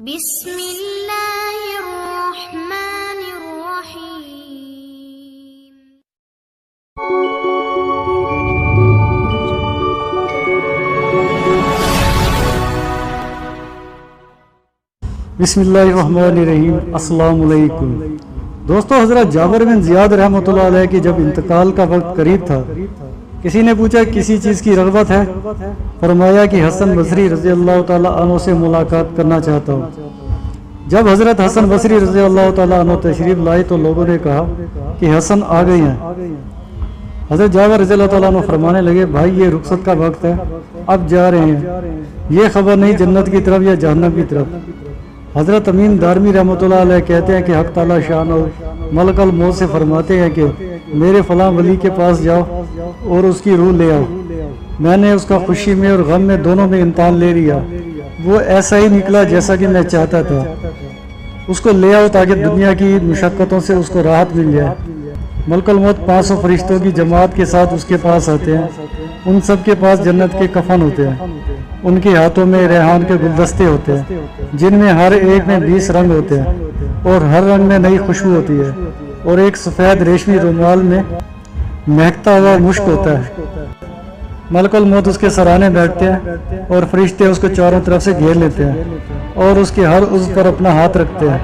بسم اللہ الرحمن الرحیم۔ بسم اللہ الرحمن الرحیم۔ السلام علیکم دوستو، حضرت جابر بن زیاد رحمۃ اللہ علیہ کی جب انتقال کا وقت قریب تھا، کسی نے پوچھا کسی چیز کی رغبت ہے؟ فرمایا کہ حسن بصری رضی اللہ تعالیٰ عنہ سے ملاقات کرنا چاہتا ہوں۔ جب حضرت حسن بصری رضی اللہ تعالیٰ عنہ تشریف لائے تو لوگوں نے کہا کہ حسن آ گئی ہیں۔ حضرت جابر رضی اللہ تعالیٰ عنہ فرمانے لگے، بھائی یہ رخصت کا وقت ہے، اب جا رہے ہیں، یہ خبر نہیں جنت کی طرف یا جہنم کی طرف۔ حضرت امین دارمی رحمۃ اللہ علیہ کہتے ہیں کہ حق تعالیٰ شان اور ملک الموت سے فرماتے ہیں کہ میرے فلاں ولی کے پاس جاؤ اور اس کی روح لے آؤ۔ میں نے اس کا خوشی میں اور غم میں دونوں میں امتحان لے لیا، وہ ایسا ہی نکلا جیسا کہ میں چاہتا تھا۔ اس کو لے آؤ تاکہ دنیا کی مشقتوں سے اس کو راحت مل جائے۔ ملک الموت 500 فرشتوں کی جماعت کے ساتھ اس کے پاس آتے ہیں، ان سب کے پاس جنت کے کفن ہوتے ہیں، ان کے ہاتھوں میں ریحان کے گلدستے ہوتے ہیں جن میں ہر ایک میں 20 رنگ ہوتے ہیں اور ہر رنگ میں نئی خوشبو ہوتی ہے، اور ایک سفید ریشمی رومال میں مہکتا ہوا مشک ہوتا ہے۔ ملک الموت اس کے سرانے بیٹھتے ہیں اور فرشتے اس کو چاروں طرف سے گھیر لیتے ہیں اور اس کے ہر عضو پر اپنا ہاتھ رکھتے ہیں،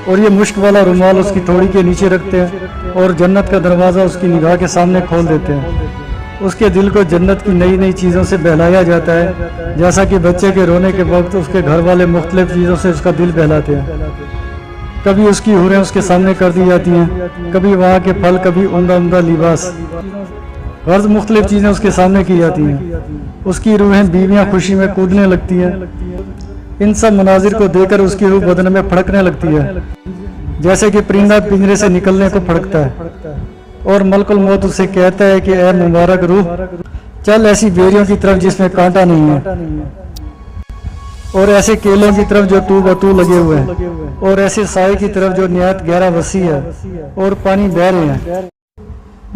اور یہ مشک والا رومال اس کی تھوڑی کے نیچے رکھتے ہیں اور جنت کا دروازہ اس کی نگاہ کے سامنے کھول دیتے ہیں۔ اس کے دل کو جنت کی نئی نئی چیزوں سے بہلایا جاتا ہے، جیسا کہ بچے کے رونے کے وقت اس کے گھر والے مختلف چیزوں سے اس کا دل بہلاتے ہیں۔ کبھی اس کی حوریں اس کے سامنے کر دی جاتی ہیں، کبھی وہاں کے پھل، کبھی عمدہ عمدہ لباس، غرض مختلف چیزیں اس کے سامنے کی جاتی ہیں۔ اس کی روحیں بیویاں خوشی میں کودنے لگتی ہیں۔ ان سب مناظر کو دیکھ کر اس کی روح بدن میں پھڑکنے لگتی ہے، جیسے کہ پرندہ پنجرے سے نکلنے کو پھڑکتا ہے، اور ملک الموت اسے کہتا ہے کہ اے مبارک روح، چل ایسی بیریوں کی طرف جس میں کانٹا نہیں ہے، اور ایسے کیلوں کی طرف جو تو بتو لگے ہوئے ہیں، اور ایسے سائے کی طرف جو نہایت گہرا وسیع ہے اور پانی بہہ رہے ہیں۔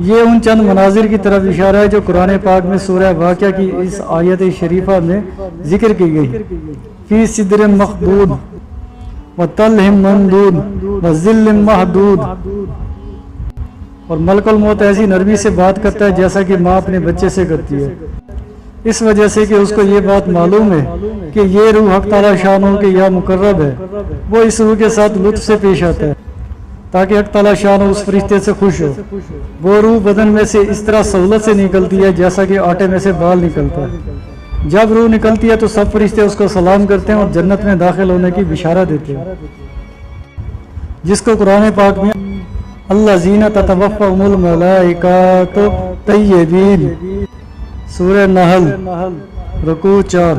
یہ ان چند مناظر کی طرف اشارہ ہے جو قرآن پاک میں سورہ واقعہ کی اس آیت شریفہ میں ذکر کی گئی۔ فی صدر مخدود وطلح ممدود وظل ممدود۔ اور ملک الموت ایسی نرمی سے بات کرتا ہے جیسا کہ ماں اپنے بچے سے کرتی ہے، اس وجہ سے کہ اس کو یہ بات معلوم ہے کہ یہ روح حق تعالیٰ شان ہو کہ یا مقرب ہے، وہ اس روح کے ساتھ لطف سے پیش آتا ہے تاکہ حق تعالیٰ شان ہو اس فرشتے سے خوش ہو۔ وہ روح بدن میں سے اس طرح سہولت سے نکلتی ہے جیسا کہ آٹے میں سے بال نکلتا ہے۔ جب روح نکلتی ہے تو سب فرشتے اس کو سلام کرتے ہیں اور جنت میں داخل ہونے کی بشارت دیتے ہیں، جس کو قرآن پاک میں الذین تتوفاہم الملائکۃ طیبین، سورہ نحل رکوع 4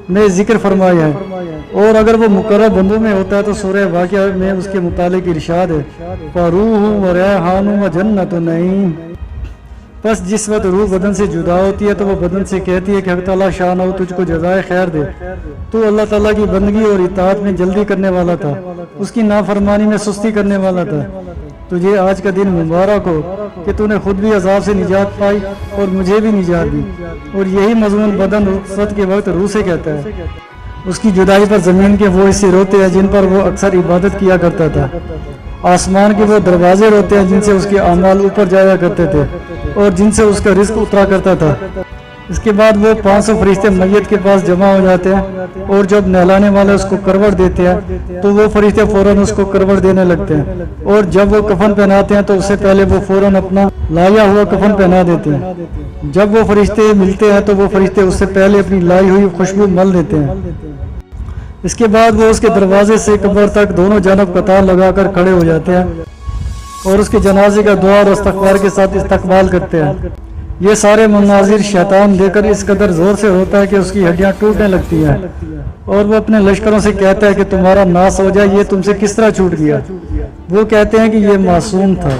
میں ذکر فرمایا ہے۔ اور اگر وہ مقرب بندوں میں ہوتا ہے تو سورہ واقعہ میں اس کے متعلق ارشاد ہے، فروح و ریحان و جنت نعیم۔ بس جس وقت روح بدن سے جدا ہوتی ہے تو وہ بدن سے کہتی ہے کہ حق تعالیٰ شان ہو تجھ کو جزائے خیر دے، تو اللہ تعالیٰ کی بندگی اور اطاعت میں جلدی کرنے والا تھا، اس کی نافرمانی میں سستی کرنے والا تھا۔ تجھے آج کا دن مبارک ہو کہ تو نے خود بھی عذاب سے نجات پائی اور مجھے بھی نجات دی۔ اور یہی مضمون بدن رخصت کے وقت روح سے کہتا ہے۔ اس کی جدائی پر زمین کے وہ حصے روتے ہیں جن پر وہ اکثر عبادت کیا کرتا تھا، آسمان کے وہ دروازے روتے ہیں جن سے اس کے اعمال اوپر جایا کرتے تھے اور جن سے اس کا رزق اترا کرتا تھا۔ اس کے بعد وہ 500 فرشتے میت کے پاس جمع ہو جاتے ہیں، اور جب نہلانے والے اس کو کروٹ دیتے ہیں تو وہ فرشتے فوراً اس کو کروٹ دینے لگتے ہیں، اور جب وہ کفن پہناتے ہیں تو اس سے پہلے وہ فوراً اپنا لایا ہوا کفن پہنا دیتے ہیں۔ جب وہ فرشتے ملتے ہیں تو وہ فرشتے اس سے پہلے اپنی لائی ہوئی خوشبو مل دیتے ہیں۔ اس کے بعد وہ اس کے دروازے سے قبر تک دونوں جانب قطار لگا کر کھڑے ہو جاتے ہیں اور اس کے جنازے کا دعا اور استغفار کے ساتھ استقبال کرتے ہیں۔ یہ سارے مناظر شیطان دے کر اس قدر زور سے ہوتا ہے کہ اس کی ہڈیاں ٹوٹنے لگتی ہیں، اور وہ اپنے لشکروں سے کہتا ہے کہ تمہارا ناس ہو جائے، یہ تم سے کس طرح چھوٹ گیا؟ وہ کہتے ہیں کہ یہ معصوم تھا۔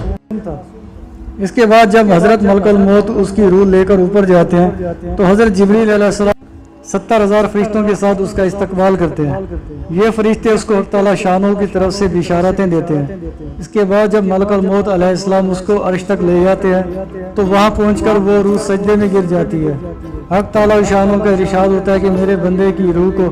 اس کے بعد جب حضرت ملک الموت اس کی روح لے کر اوپر جاتے ہیں تو حضرت جبریل علیہ السلام 70,000 فرشتوں کے ساتھ اس کا استقبال کرتے ہیں۔ یہ فرشتے اس کو حق تعالیٰ شانوں کی طرف سے بشارتیں دیتے ہیں۔ اس کے بعد جب ملک الموت علیہ السلام اس کو عرش تک لے جاتے ہیں تو وہاں پہنچ کر وہ روح سجدے میں گر جاتی ہے۔ حق تعالیٰ شانوں کا ارشاد ہوتا ہے کہ میرے بندے کی روح کو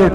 1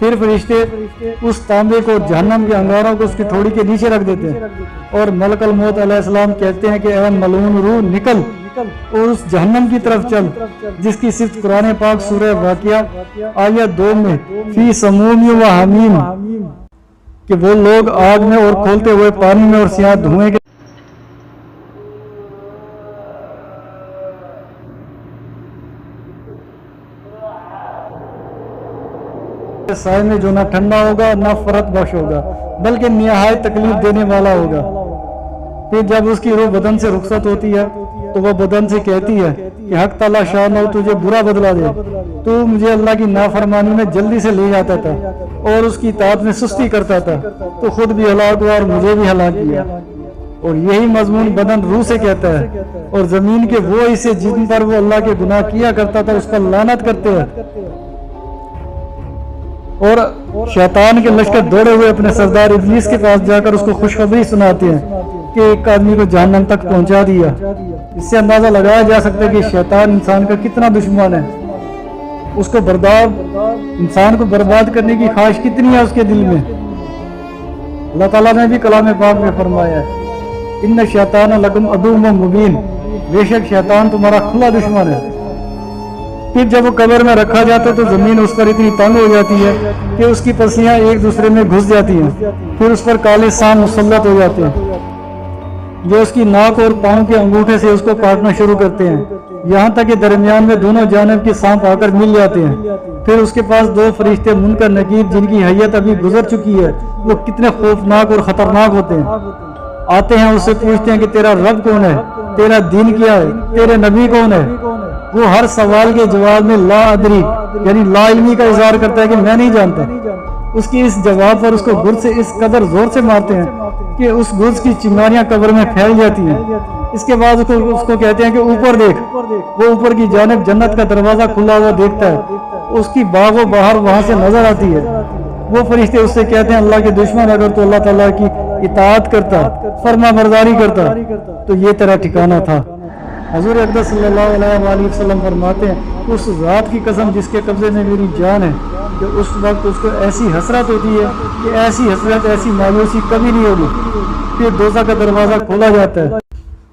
پھر فرشتے اس تانبے کو جہنم کے انگاروں کو اس کی تھوڑی کے نیچے رکھ دیتے ہیں اور ملک الموت علیہ السلام کہتے ہیں کہ اے ملعون روح نکل اور اس جہنم کی طرف چل جس کی صفت قرآن پاک سورہ واقعہ آیت 2 میں فی سموم و حمیم کہ وہ لوگ آگ میں اور کھولتے ہوئے پانی میں اور سیاہ دھوئیں کے سائے میں جو نہ ٹھنڈا ہوگا نہ فرت بخش ہوگا بلکہ نہایت تکلیف دینے والا ہوگا۔ پھر جب اس کی روح بدن سے رخصت ہوتی ہے تو وہ بدن سے کہتی ہے کہ حق تعالیٰ شان ہو تجھے برا بدلا دے، تو مجھے اللہ کی نافرمانی میں جلدی سے لے جاتا تھا اور اس کی اطاعت میں سستی کرتا تھا تو خود بھی ہلاک ہوا اور مجھے بھی ہلاک کیا۔ اور یہی مضمون بدن روح سے کہتا ہے اور زمین کے وہ حصے جن پر وہ اللہ کے گناہ کیا کرتا تھا اس پر لعنت کرتے ہیں۔ اور شیطان کے لشکر دوڑے ہوئے اپنے سردار ابلیس کے پاس جا کر اس کو خوشخبری سناتے ہیں کہ ایک آدمی کو جہنم تک پہنچا دیا۔ اس سے اندازہ لگایا جا سکتا ہے کہ شیطان انسان کا کتنا دشمن ہے، اس کو انسان کو برباد کرنے کی خواہش کتنی ہے اس کے دل میں۔ اللہ تعالیٰ نے بھی کلام پاک میں فرمایا ہے ان شیطان لکم عدو مبین، بے شک شیطان تمہارا کھلا دشمن ہے۔ پھر جب وہ قبر میں رکھا جاتا ہے تو زمین اس پر اتنی تنگ ہو جاتی ہے کہ اس کی پسلیاں ایک دوسرے میں گھس جاتی ہیں، پھر اس پر کالے سانپ مسلط ہو جاتے ہیں جو اس کی ناک اور پاؤں کے انگوٹھے سے اس کو کاٹنا شروع کرتے ہیں، یہاں تک کہ درمیان میں دونوں جانب کے سانپ آ کر مل جاتے ہیں۔ پھر اس کے پاس 2 فرشتے منکر نکیر جن کی حیت ابھی گزر چکی ہے، وہ کتنے خوفناک اور خطرناک ہوتے ہیں، آتے ہیں اس سے پوچھتے ہیں کہ تیرا رب کون ہے، تیرا دین کیا ہے، تیرے نبی کون ہے۔ وہ ہر سوال کے جواب میں لا ادری یعنی لا علمی کا اظہار کرتا ہے کہ میں نہیں جانتا۔ اس کی اس جواب پر اس کو گرز سے اس قدر زور سے مارتے ہیں کہ اس گرز کی چنگاریاں قبر میں پھیل جاتی ہیں۔ اس کے بعد اس کو کہتے ہیں کہ اوپر دیکھ، وہ اوپر کی جانب جنت کا دروازہ کھلا ہوا دیکھتا ہے، اس کی باغ و بہار وہاں سے نظر آتی ہے۔ وہ فرشتے اس سے کہتے ہیں اللہ کے دشمن اگر تو اللہ تعالیٰ کی اطاعت کرتا، فرما برداری کرتا تو یہ تیرا ٹھکانہ تھا۔ حضور اقدس صلی اللہ علیہ وآلہ وسلم فرماتے ہیں اس ذات کی قسم جس کے قبضے میں میری جان ہے کہ اس وقت اس کو ایسی حسرت ہوتی ہے کہ ایسی حسرت ایسی مایوسی کبھی نہیں ہوگی۔ پھر دوزخ کا دروازہ کھولا جاتا ہے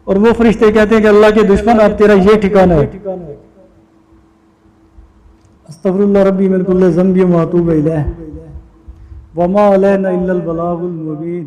اور وہ فرشتے کہتے ہیں کہ اللہ کے دشمن اب تیرا یہ ٹھکانہ ہے۔ استغفر اللہ ربی من کل ذنب و اتوب الیہ وما علینا الا البلاغ المبین۔